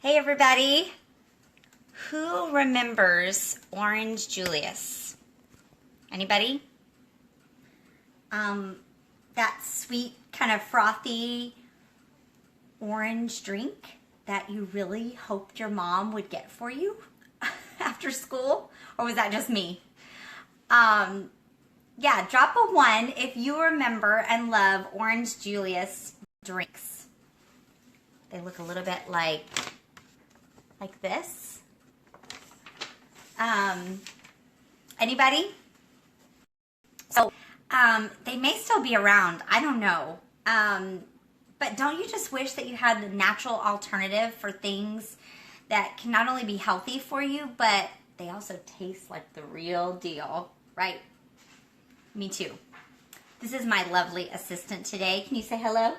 Hey everybody, who remembers Orange Julius? Anybody? That sweet, kind of frothy orange drink that you really hoped your mom would get for you after school? Or was that just me? Yeah, drop a 1 if you remember and love Orange Julius drinks. They look a little bit like this. Anybody? So, they may still be around. I don't know. But don't you just wish that you had a natural alternative for things that can not only be healthy for you, but they also taste like the real deal, right? Me too. This is my lovely assistant today. Can you say hello?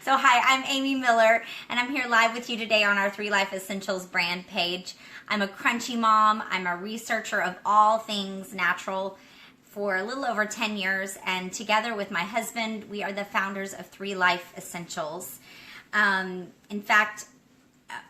So hi, I'm Amy Miller, and I'm here live with you today on our 3 Life Essentials brand page. I'm a crunchy mom. I'm a researcher of all things natural for a little over 10 years, and together with my husband, we are the founders of 3 Life Essentials. In fact,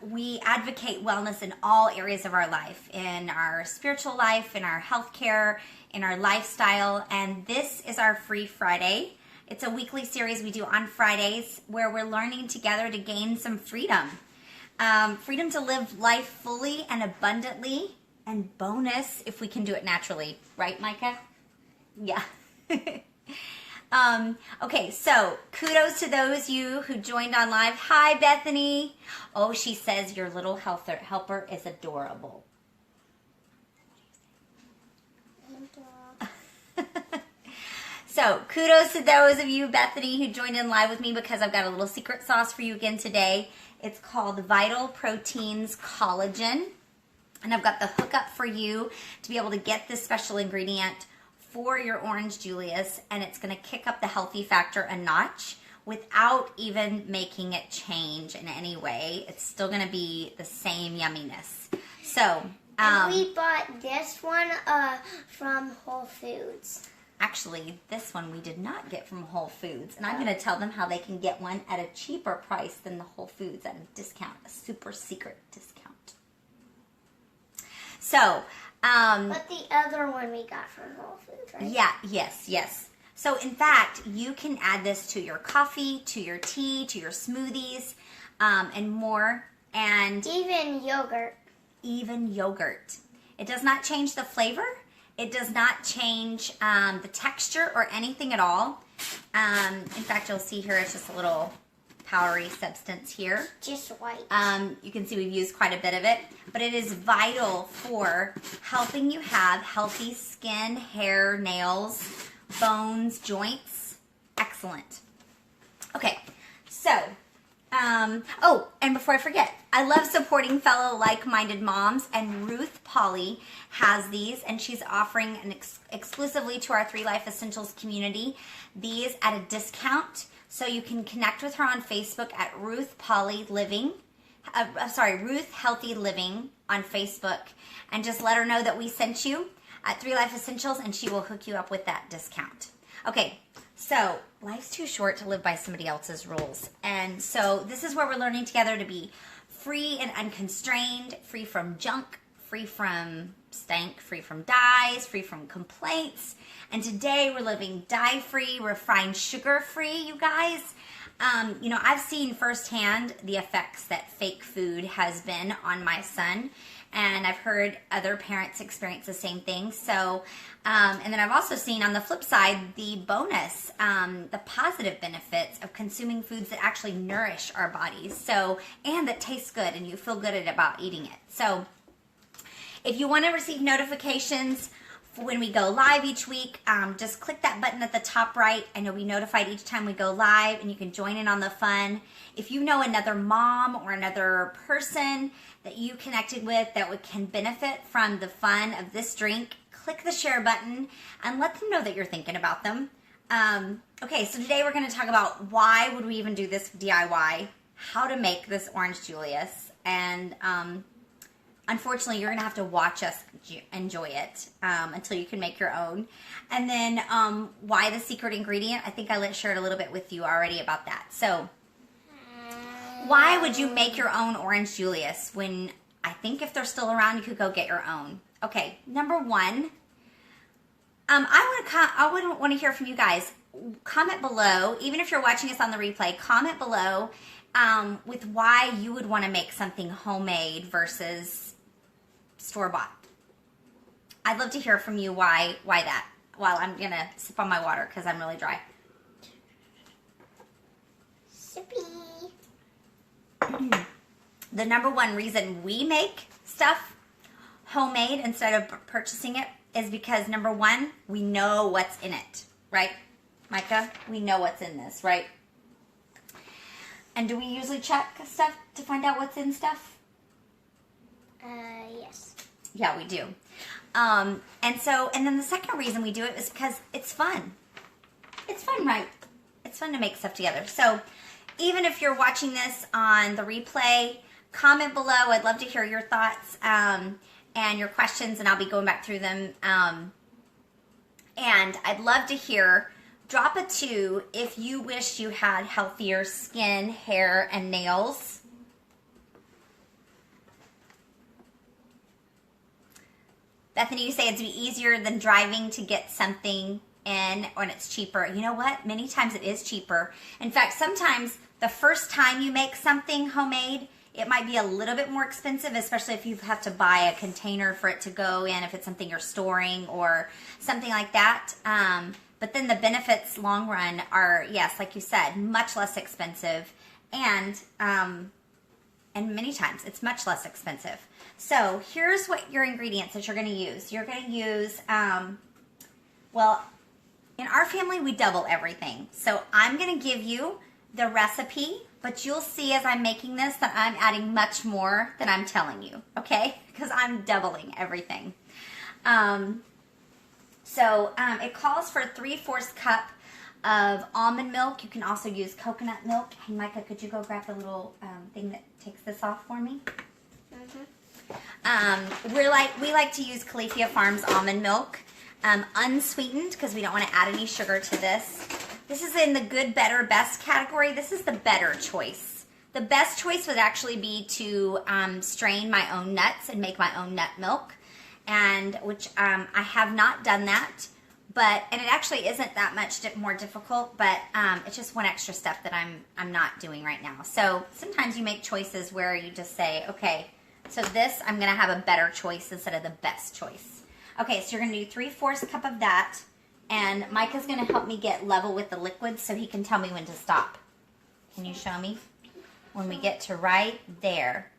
we advocate wellness in all areas of our life, in our spiritual life, in our healthcare, in our lifestyle, and this is our Free Friday. It's a weekly series we do on Fridays where we're learning together to gain some freedom. Freedom to live life fully and abundantly, and bonus if we can do it naturally. Right, Micah? Yeah. Okay, so kudos to those you who joined on live. Hi, Bethany. Oh, she says your little helper is adorable. So kudos to those of you, Bethany, who joined in live with me, because I've got a little secret sauce for you again today. It's called Vital Proteins Collagen. And I've got the hookup for you to be able to get this special ingredient for your Orange Julius. And it's going to kick up the healthy factor a notch without even making it change in any way. It's still going to be the same yumminess. So, and we bought this one from Whole Foods. Actually, this one we did not get from Whole Foods. And I'm going to tell them how they can get one at a cheaper price than the Whole Foods at a discount, a super secret discount. So, but the other one we got from Whole Foods, right? Yeah, yes. So, in fact, you can add this to your coffee, to your tea, to your smoothies, and more. And even yogurt. Even yogurt. It does not change the flavor. It does not change the texture or anything at all. In fact, you'll see here it's just a little powdery substance here. Just white. You can see we've used quite a bit of it, but it is vital for helping you have healthy skin, hair, nails, bones, joints. Excellent. Okay, so, oh, and before I forget, I love supporting fellow like-minded moms, and Ruth Polly has these, and she's offering an exclusively to our 3 Life Essentials community, these at a discount, so you can connect with her on Facebook at Ruth Healthy Living on Facebook, and just let her know that we sent you at 3 Life Essentials, and she will hook you up with that discount. Okay, so life's too short to live by somebody else's rules, and so this is where we're learning together to be free and unconstrained, free from junk, free from stank, free from dyes, free from complaints. And today we're living dye-free, refined sugar-free, you guys. You know, I've seen firsthand the effects that fake food has been on my son, and I've heard other parents experience the same thing. So, and then I've also seen on the flip side the bonus, the positive benefits of consuming foods that actually nourish our bodies. So, and that taste good and you feel good about eating it. So, if you want to receive notifications when we go live each week, just click that button at the top right and you'll be notified each time we go live, and you can join in on the fun. If you know another mom or another person that you connected with that can benefit from the fun of this drink, click the share button and let them know that you're thinking about them. Okay, so today we're going to talk about why would we even do this DIY, how to make this Orange Julius, and unfortunately, you're going to have to watch us enjoy it until you can make your own. And then why the secret ingredient? I think I shared a little bit with you already about that. So why would you make your own Orange Julius when I think if they're still around, you could go get your own? Okay, number one, I would want to hear from you guys. Comment below, even if you're watching us on the replay, comment below with why you would want to make something homemade versus store-bought. I'd love to hear from you why that. Well, I'm going to sip on my water because I'm really dry. Sippy. The number one reason we make stuff homemade instead of purchasing it is because, number one, we know what's in it, right? Micah, we know what's in this, right? And do we usually check stuff to find out what's in stuff? Yes. Yeah, we do. And then the second reason we do it is because it's fun. It's fun, right? It's fun to make stuff together. So even if you're watching this on the replay, comment below. I'd love to hear your thoughts and your questions, and I'll be going back through them. And I'd love to hear, drop a 2 if you wish you had healthier skin, hair, and nails. Bethany, you say it'd be easier than driving to get something in when it's cheaper. You know what? Many times it is cheaper. In fact, sometimes the first time you make something homemade, it might be a little bit more expensive, especially if you have to buy a container for it to go in, if it's something you're storing or something like that. But then the benefits long run are, yes, like you said, much less expensive, and many times it's much less expensive. So here's what your ingredients that you're going to use. You're going to use, well, in our family, we double everything. So I'm going to give you the recipe, but you'll see as I'm making this that I'm adding much more than I'm telling you, okay? Because I'm doubling everything. It calls for 3/4 cup of almond milk. You can also use coconut milk. Hey, Micah, could you go grab the little thing that takes this off for me? We like to use Califia Farms almond milk, unsweetened, because we don't want to add any sugar to this. This is in the good, better, best category. This is the better choice. The best choice would actually be to strain my own nuts and make my own nut milk, and which I have not done that. And it actually isn't that much more difficult, but it's just one extra step that I'm not doing right now. So sometimes you make choices where you just say, okay, so this, I'm going to have a better choice instead of the best choice. Okay, so you're going to do 3/4 cup of that, and Micah's going to help me get level with the liquid so he can tell me when to stop. Can you show me? When we get to right there.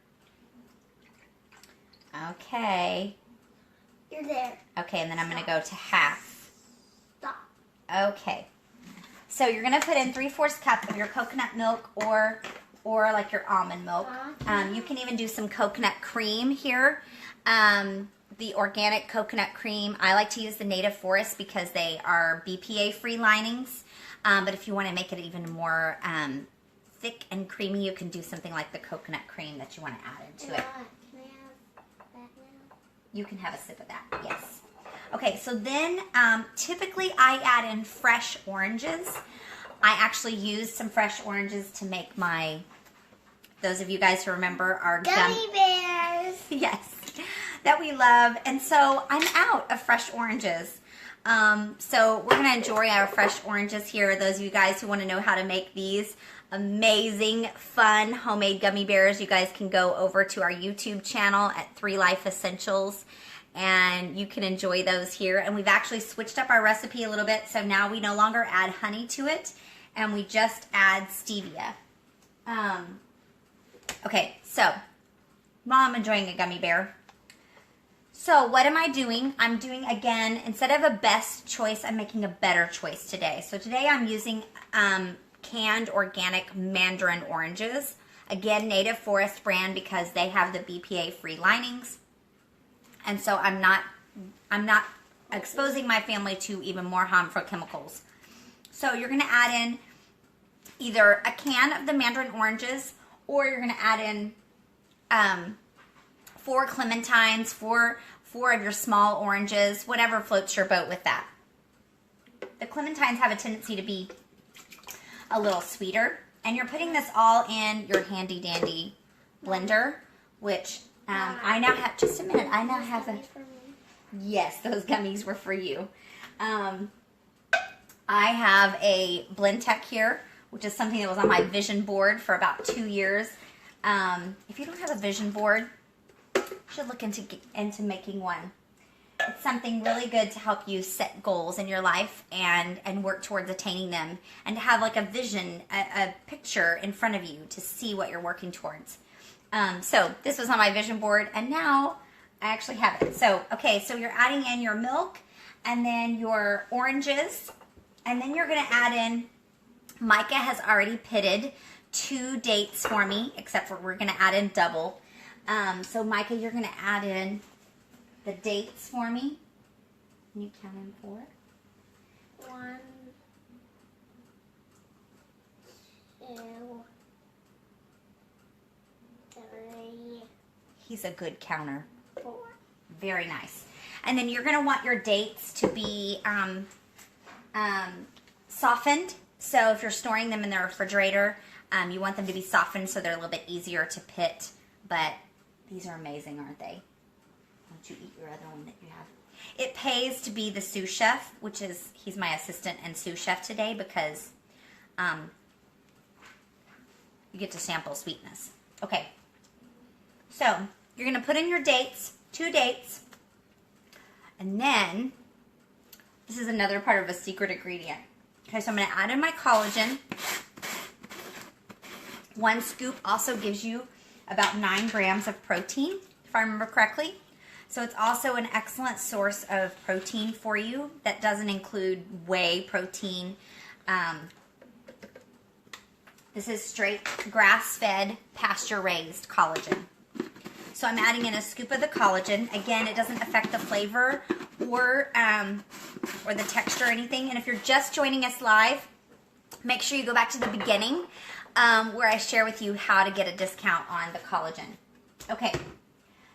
Okay. You're there. Okay, and then I'm going to go to half. Stop. Okay. So you're going to put in 3/4 cup of your coconut milk or like your almond milk. You can even do some coconut cream here. The organic coconut cream. I like to use the Native Forest because they are BPA-free linings. But if you want to make it even more thick and creamy, you can do something like the coconut cream that you want to add into it. Can I have that now? You can have a sip of that, yes. Okay, so then typically I add in fresh oranges. I actually use some fresh oranges to make those of you guys who remember our Gummy bears. Yes, that we love. And so I'm out of fresh oranges. So we're going to enjoy our fresh oranges here. Those of you guys who want to know how to make these amazing, fun, homemade gummy bears, you guys can go over to our YouTube channel at 3 Life Essentials, and you can enjoy those here. And we've actually switched up our recipe a little bit, so now we no longer add honey to it, and we just add stevia. Okay, so while I'm enjoying a gummy bear, so what am I doing? I'm doing, again, instead of a best choice, I'm making a better choice today. So today I'm using canned organic mandarin oranges. Again, Native Forest brand because they have the BPA-free linings. And so I'm not exposing my family to even more harmful chemicals. So you're going to add in either a can of the mandarin oranges, or you're going to add in 4 clementines, four of your small oranges, whatever floats your boat with that. The clementines have a tendency to be a little sweeter. And you're putting this all in your handy dandy blender, which I now have, just a minute, I now have a, yes, those gummies were for you. I have a Blend Tech here, which is something that was on my vision board for about 2 years. If you don't have a vision board, you should look into making one. It's something really good to help you set goals in your life and work towards attaining them, and to have like a vision, a picture in front of you to see what you're working towards. So this was on my vision board, and now I actually have it. So, okay, so you're adding in your milk and then your oranges, and then you're going to add in, Micah has already pitted 2 dates for me, except for we're going to add in double. So Micah, you're going to add in the dates for me. Can you count in 4? 1, 2, 3. He's a good counter. 4. Very nice. And then you're going to want your dates to be softened. So if you're storing them in the refrigerator, you want them to be softened so they're a little bit easier to pit. But these are amazing, aren't they? Why don't you eat your other one that you have? It pays to be the sous chef, which is, he's my assistant and sous chef today, because you get to sample sweetness. Okay. So you're going to put in your dates, 2 dates. And then, this is another part of a secret ingredient. Okay, so I'm going to add in my collagen. 1 scoop also gives you about 9 grams of protein, if I remember correctly. So it's also an excellent source of protein for you that doesn't include whey protein. This is straight grass-fed, pasture-raised collagen. So I'm adding in a scoop of the collagen. Again, it doesn't affect the flavor or the texture or anything. And if you're just joining us live, make sure you go back to the beginning where I share with you how to get a discount on the collagen. Okay,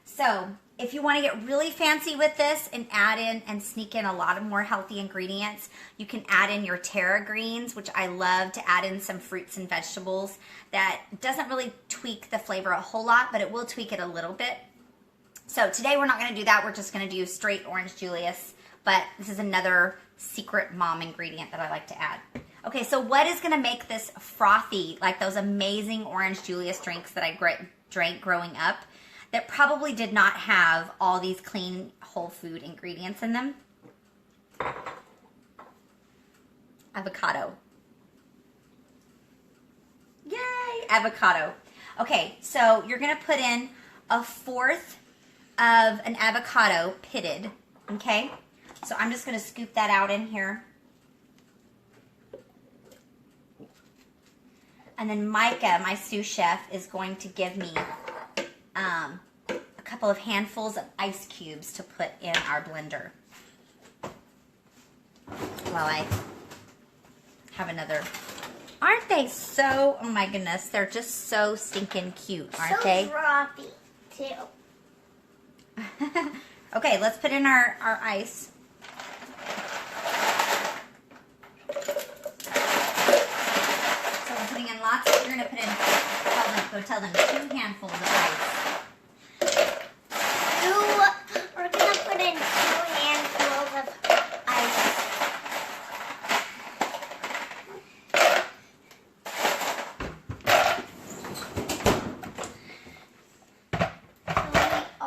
so if you want to get really fancy with this and add in and sneak in a lot of more healthy ingredients, you can add in your Terra greens, which I love to add in some fruits and vegetables. That doesn't really tweak the flavor a whole lot, but it will tweak it a little bit. So today we're not going to do that. We're just going to do straight Orange Julius, but this is another secret mom ingredient that I like to add. Okay, so what is going to make this frothy, like those amazing Orange Julius drinks that I drank growing up, that probably did not have all these clean whole food ingredients in them? Avocado. Yay, avocado. Okay, so you're going to put in 1/4 of an avocado pitted, okay? So I'm just going to scoop that out in here. And then Micah, my sous chef, is going to give me a couple of handfuls of ice cubes to put in our blender. While I have another. Aren't they so, oh my goodness, they're just so stinking cute, aren't they? So frothy, too. Okay, let's put in our ice. So we're putting in lots, you're going to put in, tell them 2 handfuls of ice. We're going to put in 2 handfuls of ice.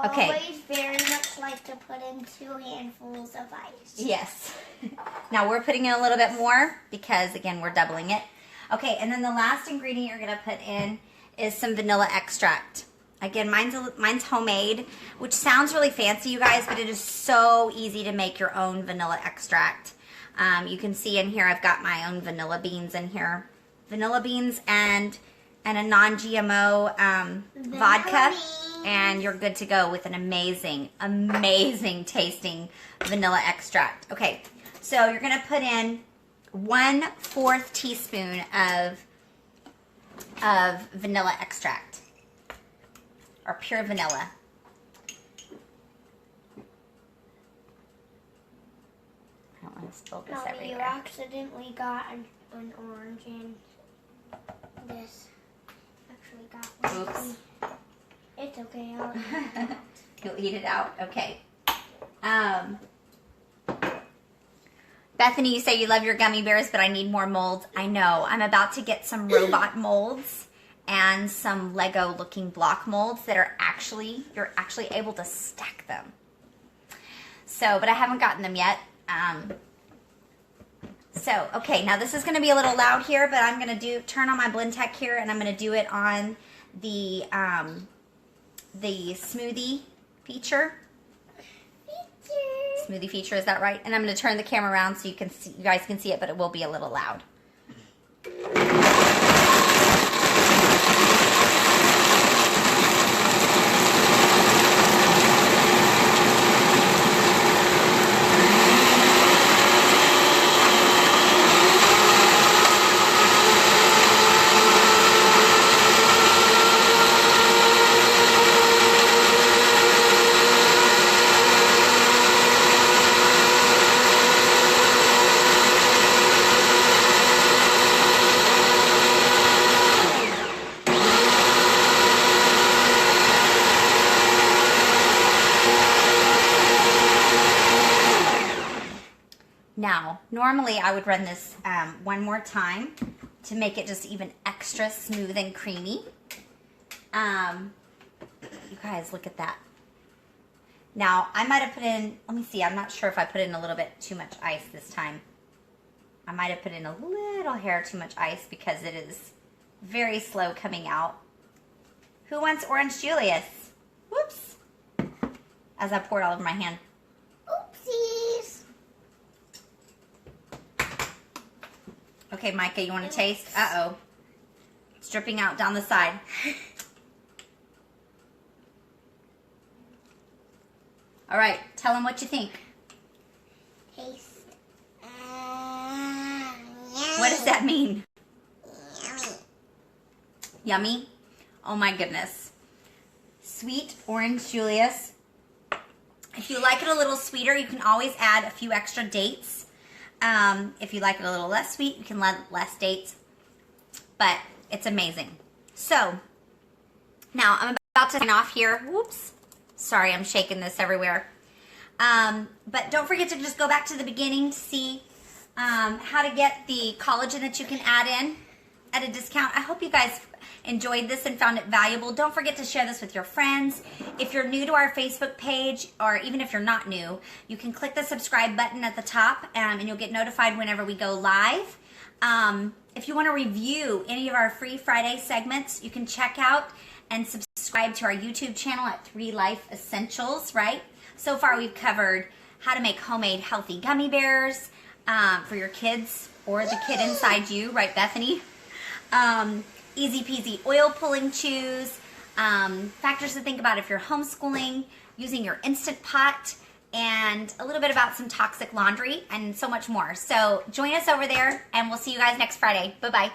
Okay. Always very much like to put in 2 handfuls of ice. Yes. Now we're putting in a little bit more because, again, we're doubling it. Okay, and then the last ingredient you're going to put in is some vanilla extract. Again, mine's homemade, which sounds really fancy, you guys, but it is so easy to make your own vanilla extract. You can see in here I've got my own vanilla beans in here. Vanilla beans and a non-GMO vodka. And you're good to go with an amazing, amazing tasting vanilla extract. Okay, so you're going to put in 1/4 teaspoon of vanilla extract, or pure vanilla. don't want to spill this Mommy, everywhere. you accidentally got an orange in this. Actually got one. Oops. It's okay. I'll eat it. You'll eat it out? Okay. Bethany, you say you love your gummy bears, but I need more molds. I know. I'm about to get some robot molds and some Lego looking block molds that are you're actually able to stack them. So, but I haven't gotten them yet. Okay, now this is going to be a little loud here, but I'm going to turn on my blend tech here, and I'm going to do it on the smoothie feature. Smoothie feature, is that right? And I'm going to turn the camera around so you guys can see it, but it will be a little loud. Now, normally I would run this one more time to make it just even extra smooth and creamy. You guys, look at that. Now, I might have put in, let me see, I'm not sure if I put in a little bit too much ice this time. I might have put in a little hair too much ice because it is very slow coming out. Who wants Orange Julius? Whoops. As I pour it all over my hand. Oopsies. Okay, Micah, you want to taste? Uh-oh. It's dripping out down the side. All right, tell them what you think. Taste. What does that mean? Yummy. Yummy? Oh my goodness. Sweet Orange Julius. If you like it a little sweeter, you can always add a few extra dates. If you like it a little less sweet, you can add less dates. But it's amazing. So, now I'm about to sign off here. Whoops. Sorry, I'm shaking this everywhere. But don't forget to just go back to the beginning to see how to get the collagen that you can add in at a discount. I hope you guys enjoyed this and found it valuable. Don't forget to share this with your friends. If you're new to our Facebook page, or even if you're not new, you can click the subscribe button at the top and you'll get notified whenever we go live. If you want to review any of our free Friday segments, you can check out and subscribe to our YouTube channel at 3 Life Essentials, right? So far we've covered how to make homemade healthy gummy bears for your kids or the kid inside you, right, Bethany? Easy peasy oil pulling chews, factors to think about if you're homeschooling, using your Instant Pot, and a little bit about some toxic laundry and so much more. So join us over there and we'll see you guys next Friday. Bye-bye.